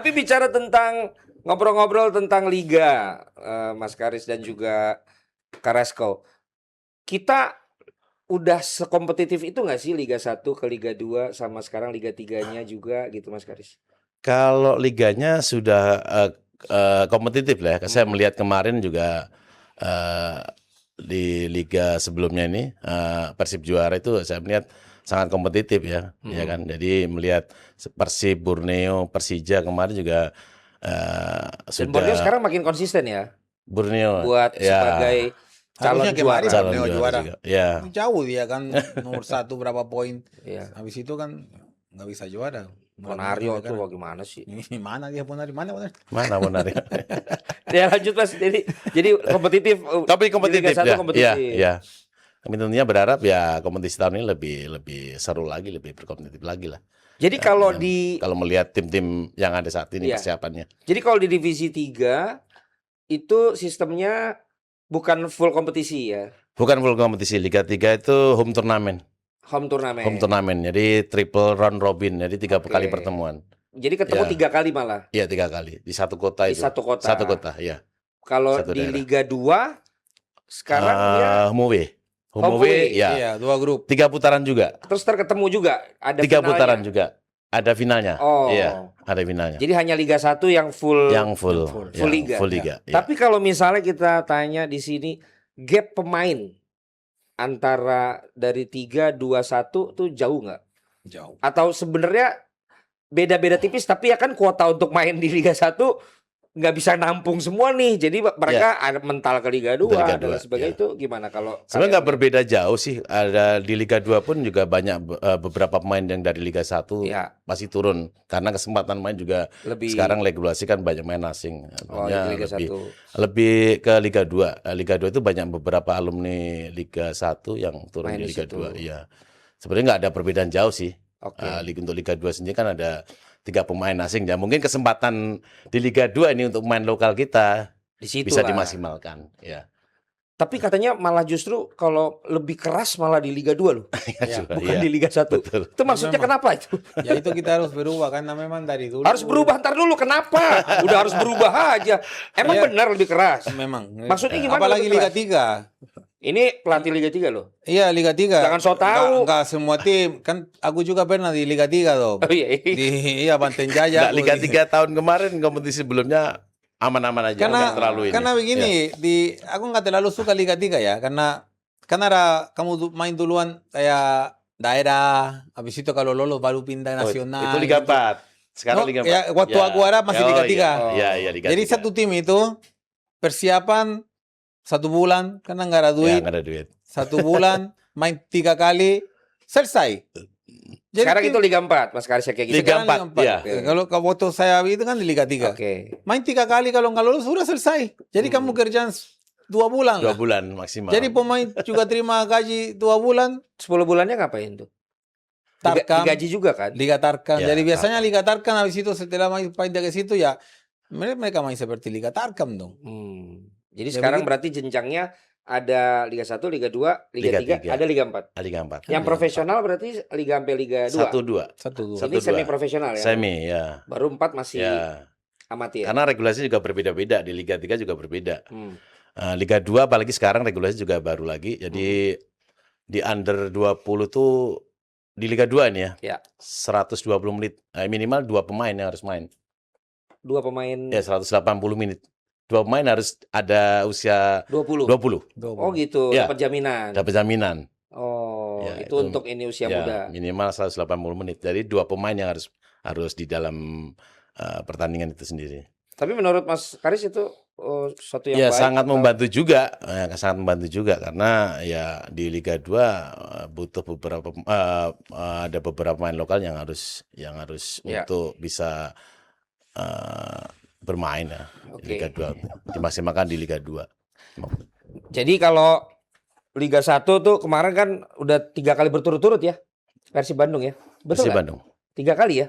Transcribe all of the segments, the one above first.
Tapi bicara tentang ngobrol-ngobrol tentang liga, Mas Karis dan juga Carrasco, kita udah sekompetitif itu nggak sih Liga 1 ke Liga 2 sama sekarang Liga 3-nya juga gitu Mas Karis? Kalau liganya sudah kompetitif lah. Saya melihat kemarin juga di liga sebelumnya ini Persib juara itu saya melihat sangat kompetitif ya, ya kan. Jadi melihat Persib, Borneo, Persija kemarin juga Dan Borneo sudah sekarang makin konsisten ya Borneo buat ya sebagai calon Harusnya kemarin juara. calon Borneo juara juara. juga. Ya. Jauh dia kan nomor 1 berapa poin. Iya. Habis itu kan nggak bisa juara. Ponario tuh bagaimana sih? Mana dia Ponario? Mana? Mana menarik. Ya lanjut Mas. Jadi kompetitif. Tapi di kompetitif Liga 1 ya. kompetitif. Ya. Kami tentunya berharap ya kompetisi tahun ini lebih seru lagi, lebih berkompetitif lagi lah. Jadi kalau di Kalau melihat tim-tim yang ada saat ini Iya. persiapannya. Jadi kalau di divisi 3 itu sistemnya bukan full kompetisi ya. Bukan full kompetisi. Liga 3 itu home turnamen. Home turnamen. Home turnamen. Jadi triple round robin. Jadi 3 Oke. kali pertemuan. Jadi ketemu Ya. 3 kali malah Iya 3 kali. Di satu kota di itu. satu kota. Satu kota, ya. Kalau Satu di daerah. Liga 2 sekarang ya Home away. Home Home away, away. ya. Iya, 2 grup. 3 putaran juga. terus terketemu juga ada 3 finalnya. putaran juga. Ada finalnya. Oh. Iya, ada finalnya. Jadi hanya Liga 1 yang full Yang full. full. Ya, Full liga. Full liga. Ya. Tapi kalau misalnya kita tanya di sini gap pemain antara dari 3 2 1 tuh jauh nggak? Jauh. Atau sebenarnya beda-beda tipis tapi ya kan kuota untuk main di Liga 1 nggak bisa nampung semua nih. Jadi mereka ada mental ke Liga 2 Liga dan 2, sebagainya. ya. Itu gimana kalau Sebenarnya nggak berbeda jauh sih. Ada di Liga 2 pun juga banyak beberapa pemain yang dari Liga 1 ya, masih turun karena kesempatan main juga lebih sekarang regulasi kan banyak main asing. oh, Artinya di Liga 1. lebih ke Liga 2. Liga 2 itu banyak beberapa alumni Liga 1 yang turun Main di di Liga situ. 2. Iya. Sebenarnya nggak ada perbedaan jauh sih. Oke. Untuk Liga 2 sendiri kan ada 3 pemain asing. Ya mungkin kesempatan di Liga 2 ini untuk main lokal kita Di situ bisa lah. dimaksimalkan. Ya. Tapi katanya malah justru kalau lebih keras malah di Liga 2 loh. Iya. Bukan Iya. di Liga 1. Betul. Itu maksudnya Memang. kenapa itu? Ya itu kita harus berubah karena memang dari dulu. Harus berubah ntar dulu kenapa? Udah harus berubah aja. Emang Iya. benar lebih keras. Memang. Maksudnya gimana Apalagi lebih Liga keras? 3. Ini pelatih Liga 3 loh. Iya, Liga 3. Jangan so tahu. Enggak semua tim. Kan aku juga pernah di Liga 3 tuh. Oh iya. Iya, Banten Jaya. Nggak, Liga 3 tahun kemarin kompetisi sebelumnya aman-aman aja. Karena nggak terlalu ini. karena begini, aku nggak terlalu suka Liga 3 ya, karena ada kamu main duluan kayak daerah, habis itu kalau lolos baru pindah Oh, nasional. itu Liga gitu. 4. Sekarang No, Liga 4. ya, waktu aku ada masih Liga 3. Iya, Liga Jadi 3. satu tim itu persiapan 1 bulan karena nggak ada Ya, duit. nggak ada duit. 1 bulan main 3 kali selesai. Jadi Sekarang tim- itu Liga 4 Mas Karisya kayak gitu. Liga sekarang 4, iya. Kalau waktu saya itu kan di Liga 3. Oke. Main 3 kali kalau nggak lulus sudah selesai. Jadi kamu kerjaan 2 bulan 2 lah. bulan maksimal. Jadi pemain juga terima gaji 2 bulan. 10 bulannya ngapain tuh? Tarkam, Digaji juga kan? Liga Tarkam. Ya, Jadi biasanya Liga Tarkam habis itu setelah main pindah ke situ ya mereka main seperti Liga Tarkam dong. Jadi Ya, sekarang begitu. berarti jenjangnya ada Liga 1, Liga 2, Liga 3, 3. ada Liga 4. Liga 4. Yang profesional berarti Liga sampai Liga 2. 1-2. 1-2. Ini 1-2. semi profesional ya. Semi, ya. Baru 4 masih Ya. amatir. Karena regulasi juga berbeda-beda. Di Liga 3 juga berbeda. Hmm. Liga 2 apalagi sekarang regulasi juga baru lagi. Jadi di under 20 tuh di Liga 2 ini ya. Ya. 120 menit. Minimal 2 pemain yang harus main. 2 pemain Ya 180 menit. 2 pemain harus ada usia 20. 20. Oh gitu, Ya. dapat jaminan. Dapat jaminan. Oh, Ya, itu untuk ini usia ya, muda. minimal 180 menit. Jadi 2 pemain yang harus di dalam pertandingan itu sendiri. Tapi menurut Mas Karis itu suatu yang Ya baik. sangat atau- membantu juga, sangat membantu juga karena ya di Liga 2 butuh beberapa ada beberapa pemain lokal yang harus Ya. untuk bisa bermain ya Oke. di Liga 2, dimaksimalkan di Liga 2. Jadi kalau Liga 1 tuh kemarin kan udah 3 kali berturut-turut ya. Persib Bandung ya. Betul Persib nggak? Bandung, 3 kali ya.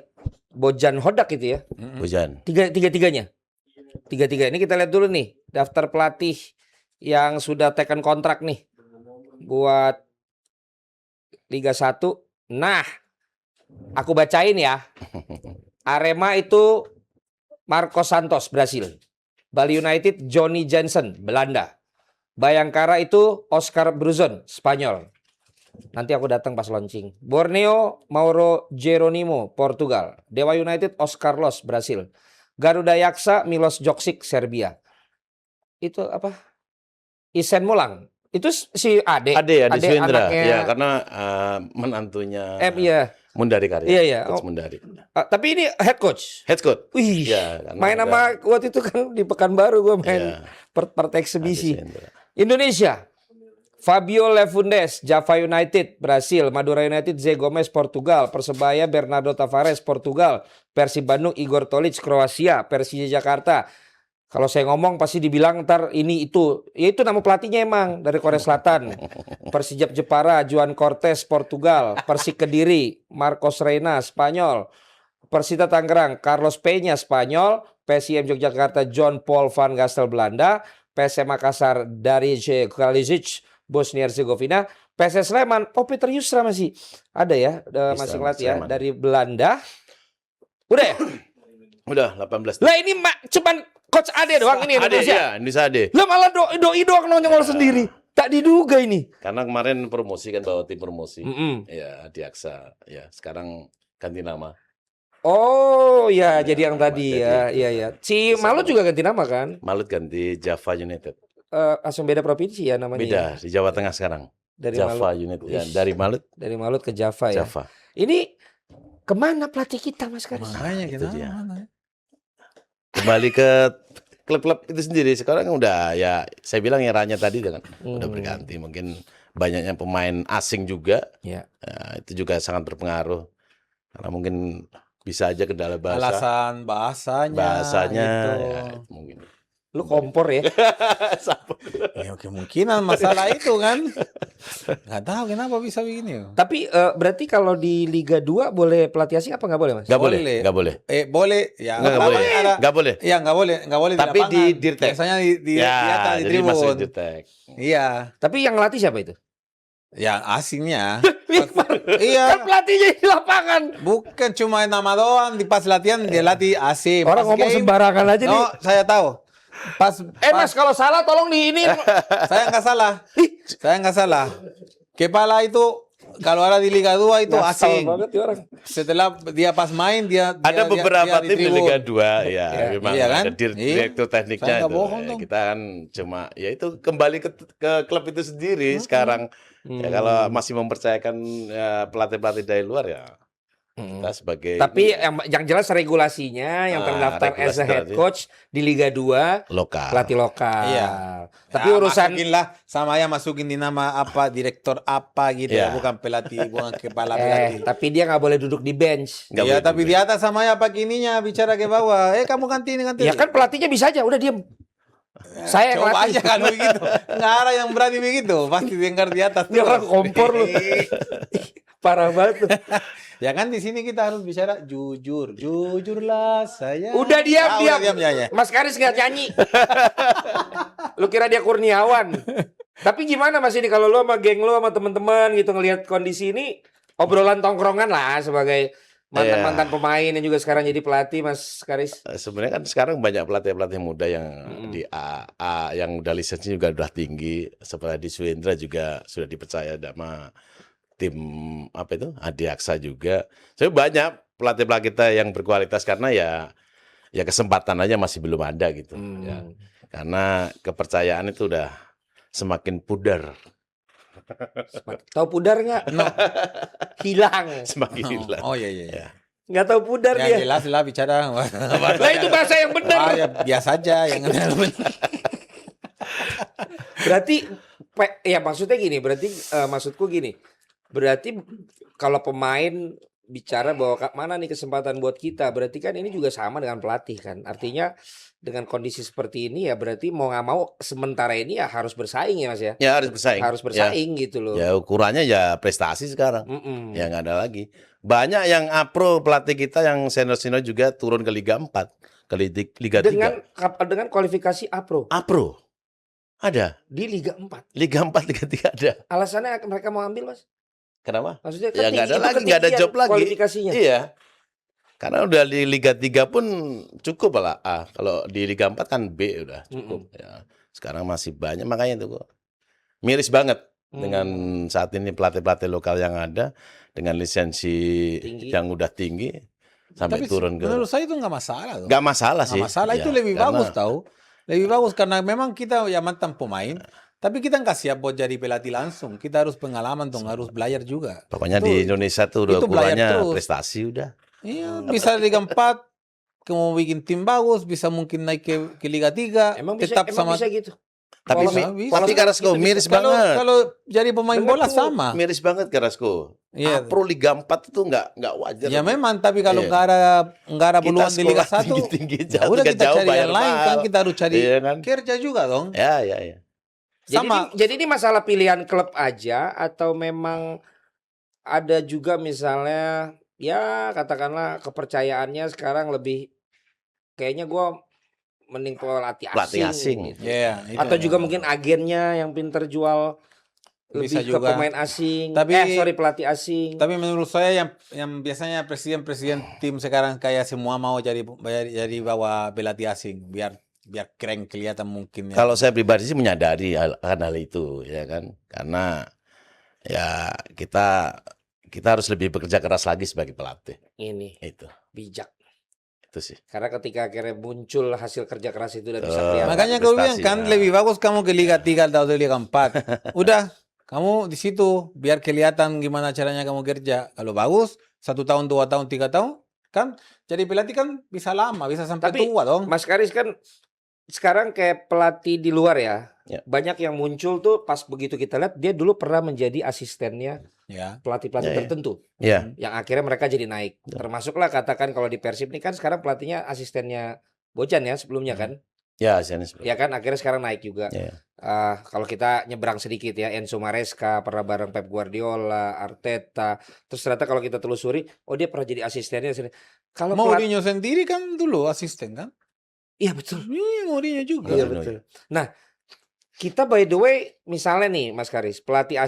Bojan Hodak itu ya. Hujan. Tiga-tiganya. Tiga-tiga. Ini kita lihat dulu nih daftar pelatih yang sudah tekan kontrak nih buat Liga 1. Nah, aku bacain ya. Arema itu Marcos Santos, Brasil. Bali United, Johnny Jensen, Belanda. Bayangkara itu Oscar Bruzon, Spanyol. Nanti aku datang pas launching. Borneo, Mauro Geronimo, Portugal. Dewa United, Oscar Los, Brasil. Garuda Yaksa, Milos Joksic, Serbia. Itu apa? Isen Mulang. Itu si Ade. Ade Swendra. anaknya Ya, karena menantunya iya. Mundari Karya. Iya, iya. Coach Oh, Mundari. tapi ini head coach. Head coach. Wih, Ya, karena main ada sama waktu itu kan di Pekanbaru gue main Iya. part Ade eksibisi. Swendra. Indonesia, Fabio Lefundes, Java United, Brasil. Madura United, Zé Gomes, Portugal. Persebaya, Bernardo Tavares, Portugal. Persib Bandung, Igor Tolic, Kroasia. Persija Jakarta. Kalau saya ngomong pasti dibilang ntar ini itu. Ya itu nama pelatihnya emang dari Korea Selatan. Persijap Jepara, Juan Cortes, Portugal. Persik Kediri, Marcos Reina, Spanyol. Persita Tangerang, Carlos Peña, Spanyol. PSIM Yogyakarta, John Paul van Gastel, Belanda. PSM Makassar, Darije Kalisic, Bosnia Herzegovina. PSS Sleman, oh Peter Yusra masih ada ya, masih ngelatih ya, Sleman. dari Belanda. Udah ya? Udah 18. Lah ini cuman Coach Ade doang ini Ade, Indonesia. ya, Indonesia Ade. Lah malah doi doang nongol sendiri. Tak diduga ini. Karena kemarin promosi kan, bawa tim promosi. Mm-mm. Ya, Diaksa. Ya, sekarang ganti nama. Oh ya, Ya, jadi yang tadi ya, jadi iya ya. Si Malut juga ganti nama kan? Malut ganti Java United. Langsung beda provinsi ya namanya. Beda, ya? di Jawa Tengah sekarang. Dari Java Malut. United. Ya, Wih. dari Malut Malut ke Java ya. Java. Ini kemana pelatih kita Mas Karis? Makanya itu kita dia. mana? Kembali ke klub-klub itu sendiri. Sekarang kan udah, ya saya bilang eranya tadi kan udah berganti. Mungkin banyaknya pemain asing juga. Ya. Ya, itu juga sangat berpengaruh. Karena mungkin bisa aja kendala bahasa. Alasan bahasanya. Bahasanya gitu. ya, itu mungkin. Lu kompor ya? Ya, kemungkinan masalah itu kan. Nggak tahu kenapa bisa begini. Tapi berarti kalau di Liga 2 boleh pelatih asing apa nggak boleh Mas? Nggak boleh, Boleh. nggak boleh. Boleh. Ya, Nggak pertama boleh. ada. Nggak boleh. Iya, nggak boleh Tapi lapangan. di Dirtek. Biasanya di Ya, atas, di jadi masuk tribun. di Dirtek. Iya. Tapi yang ngelatih siapa itu? Ya asingnya. Kan Iya. pelatihnya di lapangan. Bukan cuma nama doang di pas latihan dia latih asing. Orang Pas ngomong game, sembarangan aja nih. no, saya tahu. Pas Mas kalau salah tolong di ini. saya nggak salah. Saya nggak salah. Kepala itu kalau ada di Liga 2 itu Ngasal asing. banget ya orang. Setelah dia pas main dia Ada beberapa tim di tribun. Liga 2 ya, memang Iya kan? ada direktur tekniknya Saya nggak itu. bohong Ya, dong. kita kan cuma ya itu kembali ke klub itu sendiri sekarang. Ya, kalau masih mempercayakan pelatih-pelatih dari luar ya kita sebagai Tapi yang jelas regulasinya yang terdaftar as a regulasi head tadi. coach di Liga 2 lokal. pelatih lokal. Iya. Tapi Ya, urusan masukin lah sama ya masukin di nama apa direktur apa gitu Iya. ya, bukan pelatih, bukan kepala pelatih. tapi dia nggak boleh duduk di bench. Nggak Iya, boleh tapi juga. di atas sama ya pakai ininya bicara ke bawah. Kamu ganti ini ganti. Ya kan pelatihnya bisa aja udah diem. Saya yang Coba latih. aja kalau begitu. Nggak ada yang berani begitu. Pasti dengar di atas. Dia orang terus. kompor lu. Parah banget tuh. Ya kan di sini kita harus bicara jujur. Jujurlah saya. Udah diam, Udah diam. diam ya. Mas Karis nggak nyanyi. Lu kira dia Kurniawan. Tapi gimana Mas ini kalau lu sama geng lu sama teman-teman gitu ngelihat kondisi ini obrolan tongkrongan lah sebagai mantan-mantan pemain yang juga sekarang jadi pelatih Mas Karis. Sebenarnya kan sekarang banyak pelatih-pelatih muda yang di A, yang udah lisensinya juga udah tinggi. Seperti di Swendra juga sudah dipercaya sama tim apa itu Adiaksa juga. Saya banyak pelatih-pelatih kita yang berkualitas karena ya kesempatan aja masih belum ada gitu. Ya. Karena kepercayaan itu udah semakin pudar, Tahu pudar nggak? Hilang. semakin hilang. Oh iya iya. Ya. Nggak tahu pudar Ya dia. jelas lah bicara. Lah itu bahasa yang benar. Ya biasa aja yang benar. Berarti ya maksudnya gini, berarti maksudku gini. Berarti kalau pemain bicara bahwa mana nih kesempatan buat kita, berarti kan ini juga sama dengan pelatih kan. Artinya dengan kondisi seperti ini ya berarti mau nggak mau sementara ini ya harus bersaing ya Mas ya. Ya harus bersaing. Harus bersaing gitu loh. Ya ukurannya ya prestasi sekarang. Mm-mm. Ya nggak ada lagi. Banyak yang apro pelatih kita yang senior-senior juga turun ke Liga 4, ke Liga 3. Dengan kualifikasi APRO Apro. Ada. di Liga 4. Liga 4, Liga 3 ada. Alasannya mereka mau ambil Mas? Kenapa? Maksudnya Ya nggak ada itu lagi, nggak ada ketinggian job lagi. kualifikasinya. Iya. Karena udah di Liga 3 pun cukup lah A. Kalau di Liga 4 kan B udah cukup. Ya. Sekarang masih banyak, makanya itu kok miris banget dengan saat ini pelatih-pelatih lokal yang ada dengan lisensi Tinggi. yang udah tinggi sampai Tapi turun ke. menurut saya itu nggak masalah. Nggak masalah Nggak sih. masalah, itu Ya, lebih karena bagus tahu. Lebih bagus karena memang kita ya mantan pemain, tapi kita nggak siap buat jadi pelatih langsung. Kita harus pengalaman tuh, harus belajar juga. pokoknya Itu- di Indonesia tuh udah itu belajar ukurannya terus. prestasi udah. Iya, bisa Liga 4, kamu bikin tim bagus, bisa mungkin naik ke Liga 3, Emang bisa tetap emang sama. bisa gitu. Tapi Bisa, mi- bisa. tapi Carrasco Itu bisa. miris Kalau banget. kalau jadi pemain Dengar bola tuh, sama. Miris banget Carrasco. Iya. Pro Liga 4 itu nggak wajar. Ya memang, tapi kalau Iya. nggak ada Kita peluang di Liga sekolah 1, tinggi-tinggi, ya udah tingkat kita jauh, cari bayar yang lain, kan mahal. kita harus cari Iya kan? kerja juga dong. Ya. Sama. Jadi ini masalah pilihan klub aja atau memang ada juga misalnya ya katakanlah kepercayaannya sekarang lebih kayaknya gua mending pelatih Pelatih asing. gitu. Iya, itu. Atau juga mungkin agennya yang pinter jual Bisa lebih ke juga. pemain asing. Tapi- Pelatih asing. Tapi menurut saya yang biasanya presiden tim sekarang kayak semua mau jadi bawa pelatih asing biar keren kelihatan mungkin ya. Kalau saya pribadi sih menyadari akan hal itu, ya kan? Karena ya kita harus lebih bekerja keras lagi sebagai pelatih. Ini Itu bijak. sih. Karena ketika akhirnya muncul hasil kerja keras itu udah bisa Betul. kelihatan. Makanya gue bilang prestasi, kan ya. lebih bagus kamu ke Liga 3 atau Liga 4. Udah, kamu di situ biar kelihatan gimana caranya kamu kerja. Kalau bagus, 1 tahun, 2 tahun, 3 tahun, kan jadi pelatih kan bisa lama, bisa sampai Tapi, tua dong. Mas Karis kan sekarang kayak pelatih di luar ya. Ya. Banyak yang muncul tuh pas begitu kita lihat dia dulu pernah menjadi asistennya Ya. pelatih-pelatih Ya, ya. tertentu. Ya, Yang akhirnya mereka jadi naik. Ya. Termasuklah katakan kalau di Persib ini kan sekarang pelatihnya asistennya Bojan ya sebelumnya kan. ya, Sianis. Ya kan akhirnya sekarang naik juga. Ya. Kalau kita nyebrang sedikit ya, Enzo Maresca pernah bareng Pep Guardiola, Arteta. Terus ternyata kalau kita telusuri, oh dia pernah jadi asistennya. Kalau Mourinho sendiri kan dulu asisten kan? iya betul. Iya, Mourinho juga. Iya Mourinho. betul. Nah, kita by the way, misalnya nih Mas Karis, pelatih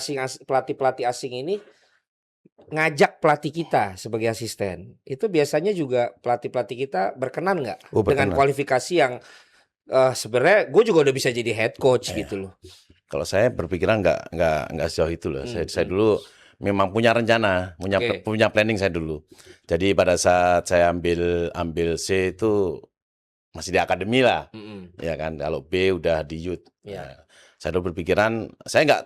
asing ini ngajak pelatih kita sebagai asisten. Itu biasanya juga pelatih kita berkenan nggak Oh, dengan berkenan. kualifikasi yang sebenarnya gue juga udah bisa jadi head coach Iya. gitu loh. Kalau saya berpikiran nggak sejauh itu loh. Saya dulu memang punya rencana, Oke. punya planning saya dulu. Jadi pada saat saya ambil C itu masih di akademi lah, Mm-mm. ya kan. Kalau B udah di youth. Iya. Ya. Saya dulu berpikiran saya nggak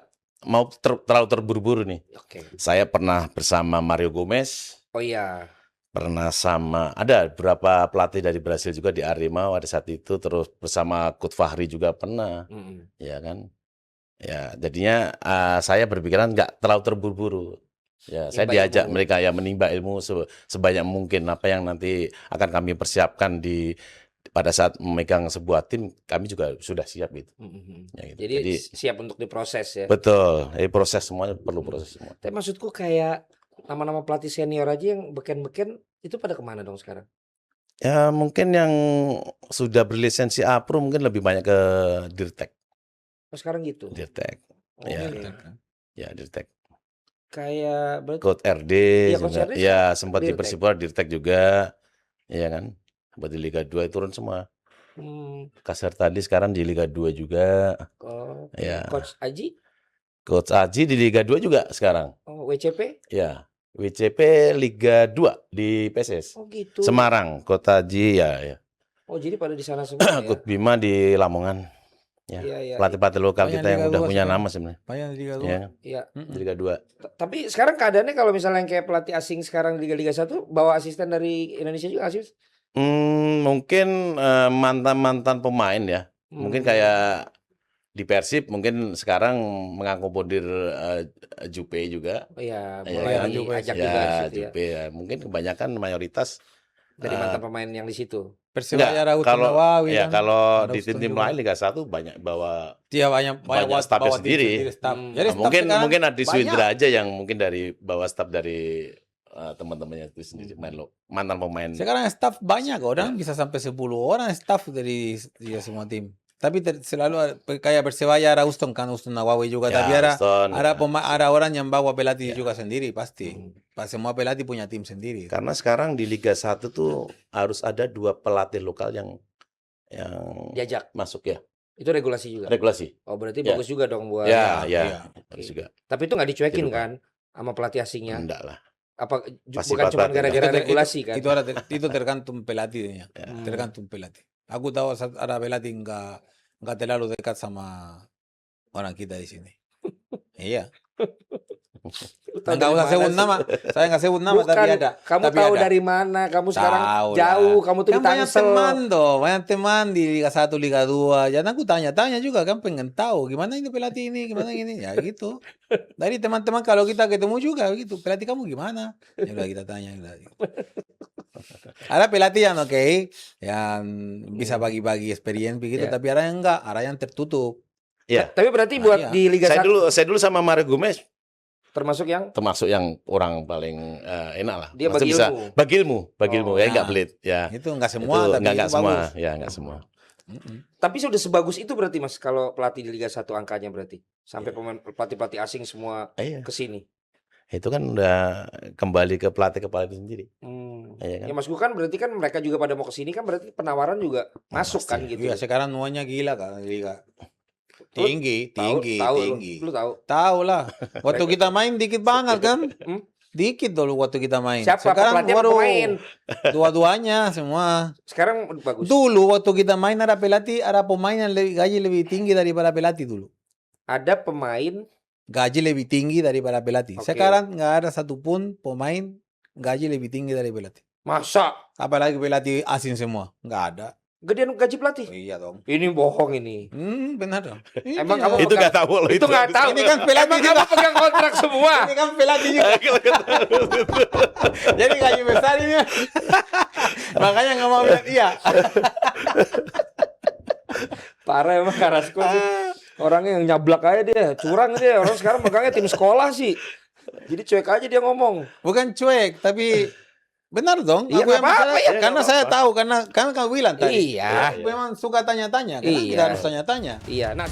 mau terlalu terburu-buru nih. Oke. Saya pernah bersama Mario Gomez, Oh iya. pernah ada beberapa pelatih dari Brasil juga di Arema pada saat itu, terus bersama Coach Fahri juga pernah. Mm-mm. Ya kan, ya jadinya saya berpikiran nggak terlalu terburu-buru. Ya, saya Nimba diajak ilmu. mereka ya menimba ilmu sebanyak mungkin apa yang nanti akan kami persiapkan pada saat memegang sebuah tim, kami juga sudah siap gitu. Mm-mm. Ya, gitu. Jadi siap untuk diproses ya. Betul, proses semuanya perlu proses semua. Tapi maksudku kayak nama-nama pelatih senior aja yang beken-beken itu pada kemana dong sekarang? Ya mungkin yang sudah berlisensi A-Pro mungkin lebih banyak ke Dirtek, Oh sekarang gitu. Dirtek, Oh, ya. oke. ya Dirtek. Kayak berarti Coach RD Iya, juga, Coach RD ya sempat di Dirtek. Persipura Dirtek juga, ya kan, sempat di Liga 2 turun semua. Kasar tadi sekarang di Liga 2 juga, ya. Coach Aji, Coach Aji di Liga 2 juga sekarang, WCP. ya. WCP Liga 2 di PSS Oh gitu. Semarang, Coach Aji ya. Oh jadi pada di sana semua ya. Coach Bima di Lamongan. Ya, Iya, iya. pelatih-pelatih lokal Banyak kita yang Liga udah 2 punya sekarang. nama sebenarnya. Banyak di Liga 2. Ya, Iya. di Liga 2. Tapi sekarang keadaannya kalau misalnya yang kayak pelatih asing sekarang di Liga 1 bawa asisten dari Indonesia juga asisten. Mungkin mantan-mantan pemain ya. Mungkin kayak di Persib mungkin sekarang mengakomodir Jupe juga. Oh iya, Ya, mulai kan? diajak Ya, juga di situ ya. Jupe ya. Mungkin kebanyakan mayoritas Dari mantan pemain yang di situ. Persebaya Raut kalau Nawawi ya kan. kalau Ada di Uston tim-tim juga. lain Liga 1 banyak bawa Dia banyak staffnya bawa tim sendiri. staff. Hmm. Jadi Nah, staff mungkin sekarang ada banyak. Swindra aja yang mungkin dari bawa staff dari teman-temannya itu sendiri mantan pemain. Sekarang staff banyak orang, bisa sampai 10 orang staff dari semua tim. Tapi selalu kayak Persebaya ada Houston kan, Houston Nawawi juga. Ya, Tapi Houston, ada orang yang bawa pelatih juga sendiri pasti. Hmm. Pas semua pelatih punya tim sendiri. Karena sekarang di Liga 1 tuh harus ada 2 pelatih lokal yang Diajak. masuk ya. Itu regulasi juga. Regulasi. Oh, berarti Ya. bagus juga dong buat. Ya, iya. ya. Harus juga. Tapi itu nggak dicuekin Dilupa. kan sama pelatih asingnya. Enggak lah. Apa Pasti bukan cuma pelatih. gara-gara Itu- regulasi kan? Itu tergantung pelatihnya. Ya. Tergantung pelatih. Aku tahu ada pelatih nggak terlalu dekat sama orang kita di sini. Iya. Lu tahu Nggak dari usah mana sebut sih? nama. Saya nggak sebut nama Bukan, tapi ada. kamu Tapi tahu ada. dari mana? Kamu sekarang Tahu jauh, lah. kamu tuh di Kan banyak Tangsel. teman tuh, banyak teman di Liga 1, Liga 2. Jangan aku tanya-tanya juga kan pengen tahu gimana ini pelatih ini, gimana ini. Ya gitu. Dari teman-teman kalau kita ketemu juga gitu, pelatih kamu gimana? Ya udah kita tanya udah. Ada pelatih yang oke, yang bisa bagi-bagi experience begitu, Ya. tapi ada yang enggak, ada yang tertutup. Iya. Tapi berarti Nah, buat iya. di Liga 1 Saya dulu sama Mario Gomez termasuk yang termasuk yang orang paling enak lah. Dia Maksudnya bagi bisa ilmu. bagi ilmu Oh, ya nah. enggak pelit ya. Itu enggak Itu semua, tapi enggak itu semua, bagus. ya enggak semua. Mm-mm. tapi sudah sebagus itu berarti Mas kalau pelatih di Liga 1 angkanya berarti. Sampai pemain pelatih-pelatih asing semua Iya. ke sini. Itu kan udah kembali ke pelatih kepala sendiri. Iya kan? Ya Mas kan berarti kan mereka juga pada mau ke sini kan berarti penawaran juga masuk pasti. kan gitu. Iya, sekarang nuanya gila kan Liga. Lu Tinggi, tahu tinggi. lu tahu. Tahu lah. Waktu kita main dikit banget kan? Hmm? Dikit dulu waktu kita main. Siapa Sekarang pelatih apa waduh, pemain? dua-duanya semua. Sekarang bagus. Dulu waktu kita main ada pelatih, ada pemain yang gaji lebih tinggi daripada pelatih dulu. Ada pemain Gaji lebih tinggi daripada pelatih. Oke. Sekarang nggak ada satupun pemain gaji lebih tinggi dari pelatih. masa Apalagi pelatih asing semua. Nggak ada. gedean gaji pelatih. Oh, iya dong. Ini bohong ini. Benar dong. Emang Iya. kamu Itu nggak tahu loh itu nggak tahu. Ini kan pelatih Emang juga. kamu pegang kontrak semua. Ini kan pelatih juga. Jadi gaji besar ini. Makanya nggak mau bilang iya. Parah emang Carrasco sih. Orangnya yang nyablak aja dia, curang dia. Orang sekarang megangnya tim sekolah sih. Jadi cuek aja dia ngomong. Bukan cuek, tapi benar dong. Iya, Aku nggak yang apa-apa, bicara, ya, karena nggak saya apa-apa. tahu karena kamu bilang tadi. Iya. Aku memang suka tanya-tanya, karena Iya. kita harus tanya-tanya. Iya. Nah,